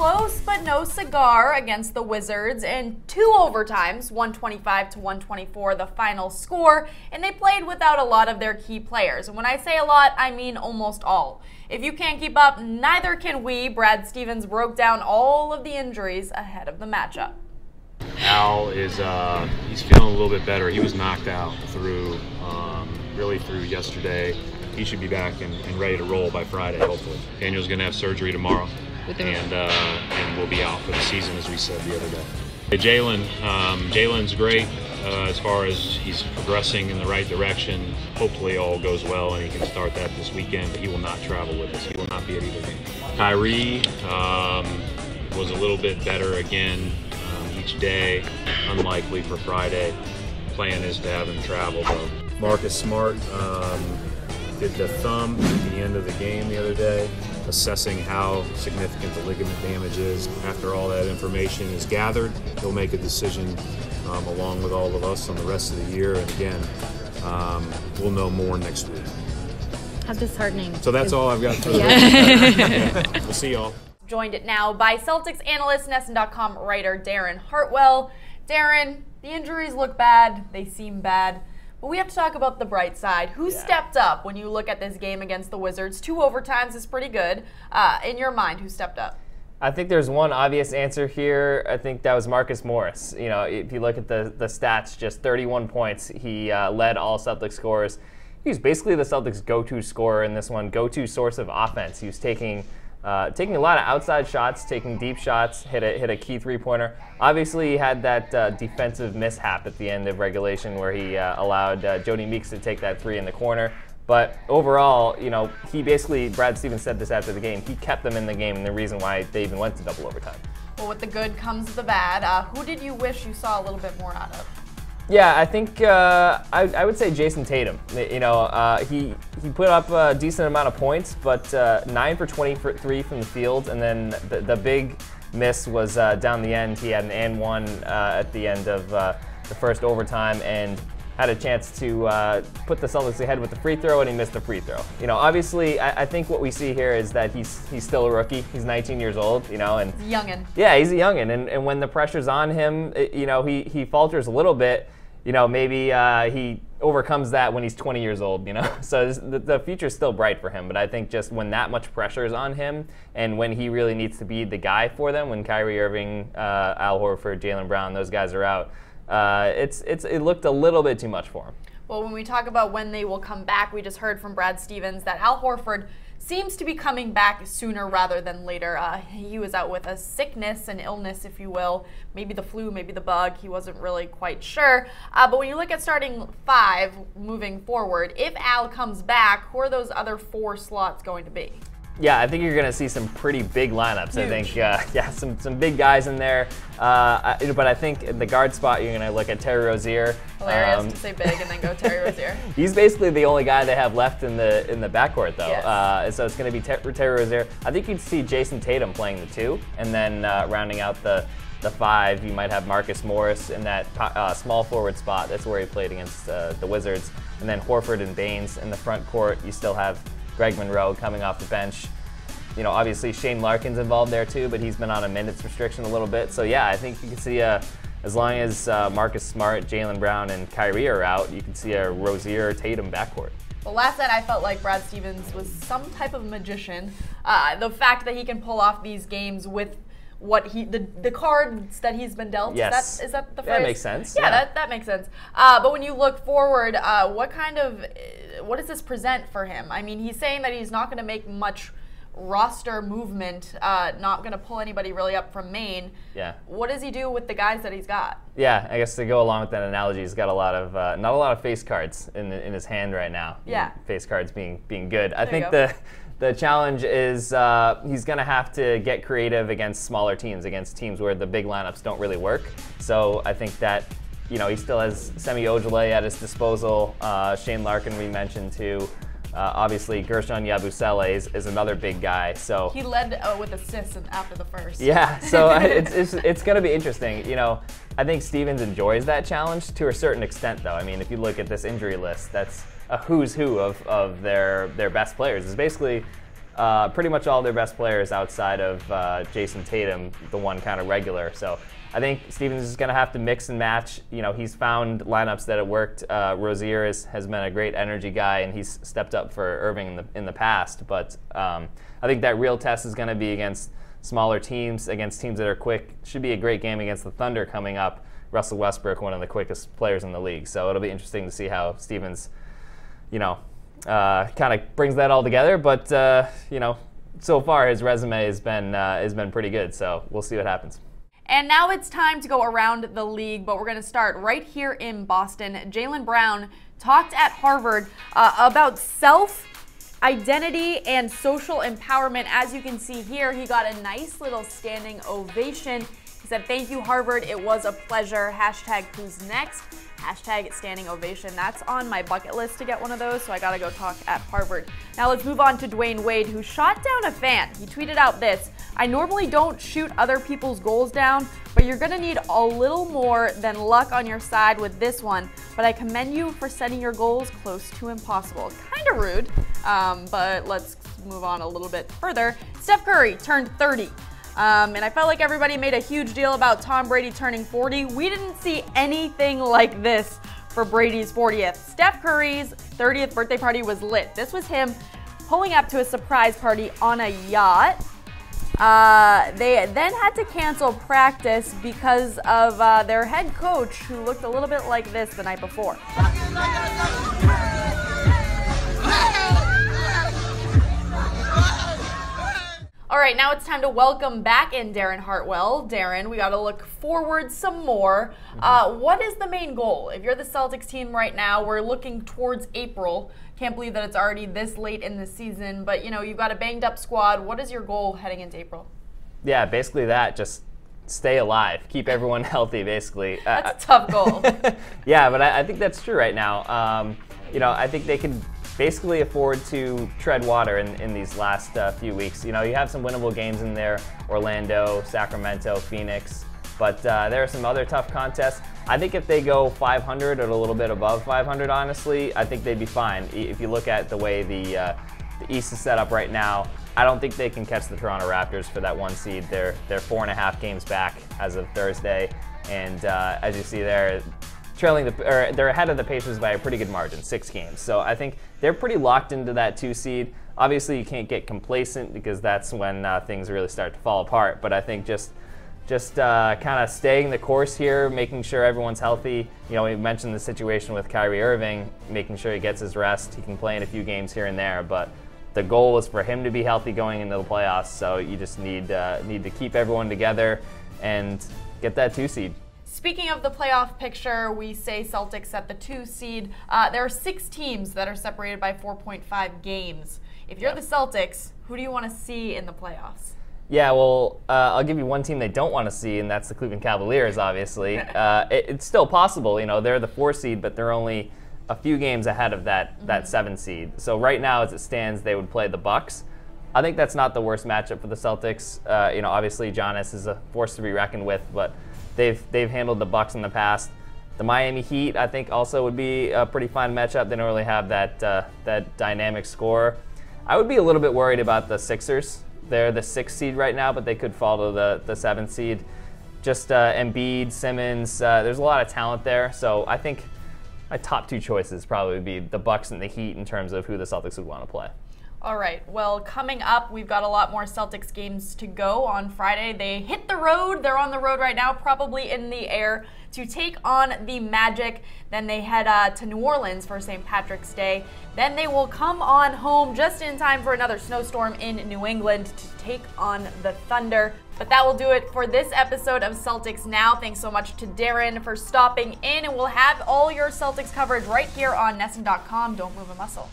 close but no cigar against the Wizards in 2 overtimes, 125 to 124 the final score, and they played without a lot of their key players. And when I say a lot, I mean almost all. If you can't keep up, neither can we. Brad Stevens broke down all of the injuries ahead of the matchup. Al is he's feeling a little bit better. He was knocked out really through yesterday. He should be back and ready to roll by Friday, hopefully. Daniel's going to have surgery tomorrow, and will be out for the season, as we said the other day. Jalen's great as far as he's progressing in the right direction. Hopefully all goes well and he can start that this weekend, but he will not travel with us. He will not be at either game. Kyrie was a little bit better again each day. Unlikely for Friday. Plan is to have him travel, though. Marcus Smart did the thumb at the end of the game the other day, assessing how significant the ligament damage is. After all that information is gathered, he'll make a decision along with all of us on the rest of the year. And again, we'll know more next week. How disheartening. So that's all I've got for yeah. We'll see y'all. Joined now by Celtics analyst, NESN.com writer Darren Hartwell. Darren, the injuries look bad. They seem bad. But we have to talk about the bright side. Who stepped up when you look at this game against the Wizards? 2 overtimes is pretty good. In your mind, who stepped up? I think there's one obvious answer here. I think that was Marcus Morris. You know, if you look at the stats, just 31 points. He led all Celtics scorers. He was basically the Celtics' go-to scorer in this one, go-to source of offense. He was taking a lot of outside shots, taking deep shots, hit a key three-pointer. Obviously, he had that defensive mishap at the end of regulation where he allowed Jody Meeks to take that 3 in the corner. But overall, you know, he basically, Brad Stevens said this after the game, he kept them in the game and the reason why they even went to double overtime. Well, with the good comes the bad. Who did you wish you saw a little bit more out of? Yeah, I think I would say Jason Tatum. You know, he put up a decent amount of points, but 9 for 23 from the field, and then the big miss was down the end. He had an and one at the end of the first overtime and had a chance to put the Celtics ahead with the free throw, and he missed the free throw. You know, obviously, I think what we see here is that he's still a rookie. He's 19 years old, you know, and he's a youngin'. Yeah, he's a youngin', and when the pressure's on him, you know, he falters a little bit. You know, maybe he overcomes that when he's 20 years old, you know. So the future's still bright for him, but I think just when that much pressure is on him and when he really needs to be the guy for them, when Kyrie Irving, Al Horford, Jaylen Brown, those guys are out, it looked a little bit too much for him. Well, when we talk about when they will come back, we just heard from Brad Stevens that Al Horford seems to be coming back sooner rather than later. He was out with a sickness, an illness, if you will. Maybe the flu, maybe the bug. He wasn't really quite sure. But when you look at starting 5 moving forward, if Al comes back, who are those other 4 slots going to be? Yeah, I think you're going to see some pretty big lineups. Huge. I think, some big guys in there. But I think in the guard spot, you're going to look at Terry Rozier. Hilarious to say big and then go Terry Rozier. He's basically the only guy they have left in the backcourt, though. Yes. So it's going to be Terry Rozier. I think you'd see Jason Tatum playing the 2, and then rounding out the 5, you might have Marcus Morris in that small forward spot. That's where he played against the Wizards. And then Horford and Baines in the front court. You still have Greg Monroe coming off the bench. You know, obviously Shane Larkin's involved there too, but he's been on a minutes restriction a little bit. So yeah, I think you can see as long as Marcus Smart, Jaylen Brown, and Kyrie are out, you can see a Rozier-Tatum backcourt. Well, last night I felt like Brad Stevens was some type of magician. The fact that he can pull off these games with what the cards that he's been dealt. Yes. Is that the phrase? That makes sense. Yeah, that makes sense. But when you look forward, what does this present for him? I mean, he's saying that he's not going to make much roster movement, not going to pull anybody really up from Maine. Yeah. What does he do with the guys that he's got? Yeah, I guess to go along with that analogy, he's got a lot of not a lot of face cards in his hand right now. Yeah. Face cards being good. I think the challenge is he's going to have to get creative against smaller teams, against teams where the big lineups don't really work. So I think that, you know, he still has Semi Ojeleye at his disposal. Shane Larkin we mentioned too. Obviously, Gershon Yabusele is another big guy. So he led with assists after the first. Yeah, so it's going to be interesting. You know, I think Stevens enjoys that challenge to a certain extent, though. I mean, if you look at this injury list, that's a who's who of their best players. It's basically pretty much all their best players outside of Jason Tatum, the one kind of regular. So I think Stevens is going to have to mix and match. He's found lineups that have worked. Rozier has been a great energy guy, and he's stepped up for Irving in the past. But I think that real test is going to be against smaller teams, against teams that are quick. Should be a great game against the Thunder coming up. Russell Westbrook, one of the quickest players in the league. So it'll be interesting to see how Stevens, kind of brings that all together. But so far his resume has been pretty good. So we'll see what happens. And now it's time to go around the league, but we're going to start right here in Boston. Jaylen Brown talked at Harvard about self-identity and social empowerment. As you can see here, he got a nice little standing ovation. He said, "Thank you, Harvard. It was a pleasure. Hashtag who's next. Hashtag standing ovation." That's on my bucket list to get one of those, so I got to go talk at Harvard. Now let's move on to Dwyane Wade, who shot down a fan. He tweeted out this: "I normally don't shoot other people's goals down, but you're going to need a little more than luck on your side with this one. But I commend you for setting your goals close to impossible." Kind of rude, but let's move on a little bit further. Steph Curry turned 30. And I felt like everybody made a huge deal about Tom Brady turning 40. We didn't see anything like this for Brady's 40th. Steph Curry's 30th birthday party was lit. This was him pulling up to a surprise party on a yacht. They then had to cancel practice because of their head coach, who looked a little bit like this the night before. All right, now it's time to welcome back in Darren Hartwell. Darren, we got to look forward some more. What is the main goal? If you're the Celtics team right now, we're looking towards April. Can't believe that it's already this late in the season, but you've got a banged up squad. What is your goal heading into April? Yeah, basically that. Just stay alive. Keep everyone healthy, basically. That's a tough goal. Yeah, but I think that's true right now. I think they can basically afford to tread water in these last few weeks. You have some winnable games in there: Orlando, Sacramento, Phoenix, but there are some other tough contests. I think if they go 500 or a little bit above 500, honestly, I think they'd be fine. If you look at the way the East is set up right now, I don't think they can catch the Toronto Raptors for that 1 seed. They're 4.5 games back as of Thursday, and as you see there, they're ahead of the Pacers by a pretty good margin, 6 games. So I think they're pretty locked into that 2 seed. Obviously, you can't get complacent because that's when things really start to fall apart. But I think just kind of staying the course here, making sure everyone's healthy. We mentioned the situation with Kyrie Irving, making sure he gets his rest. He can play in a few games here and there, but the goal is for him to be healthy going into the playoffs. So you just need to keep everyone together and get that 2 seed. Speaking of the playoff picture, we say Celtics at the 2 seed. There are 6 teams that are separated by 4.5 games. If you're the Celtics, who do you want to see in the playoffs? Yeah, well, I'll give you one team they don't want to see, and that's the Cleveland Cavaliers, obviously. It's still possible. They're the 4 seed, but they're only a few games ahead of that 7 seed. So right now, as it stands, they would play the Bucks. I think that's not the worst matchup for the Celtics. Obviously, Giannis is a force to be reckoned with, but they've handled the Bucks in the past. The Miami Heat, I think, also would be a pretty fine matchup. They don't really have that dynamic scorer. I would be a little bit worried about the Sixers. They're the 6th seed right now, but they could fall to the 7th seed. Just Embiid, Simmons, there's a lot of talent there. So I think my top 2 choices probably would be the Bucks and the Heat in terms of who the Celtics would want to play. All right, well, coming up, we've got a lot more Celtics games to go on Friday. They hit the road. They're on the road right now, probably in the air, to take on the Magic. Then they head to New Orleans for St. Patrick's Day. Then they will come on home just in time for another snowstorm in New England to take on the Thunder. But that will do it for this episode of Celtics Now. Thanks so much to Darren for stopping in, and we'll have all your Celtics coverage right here on NESN.com. Don't move a muscle.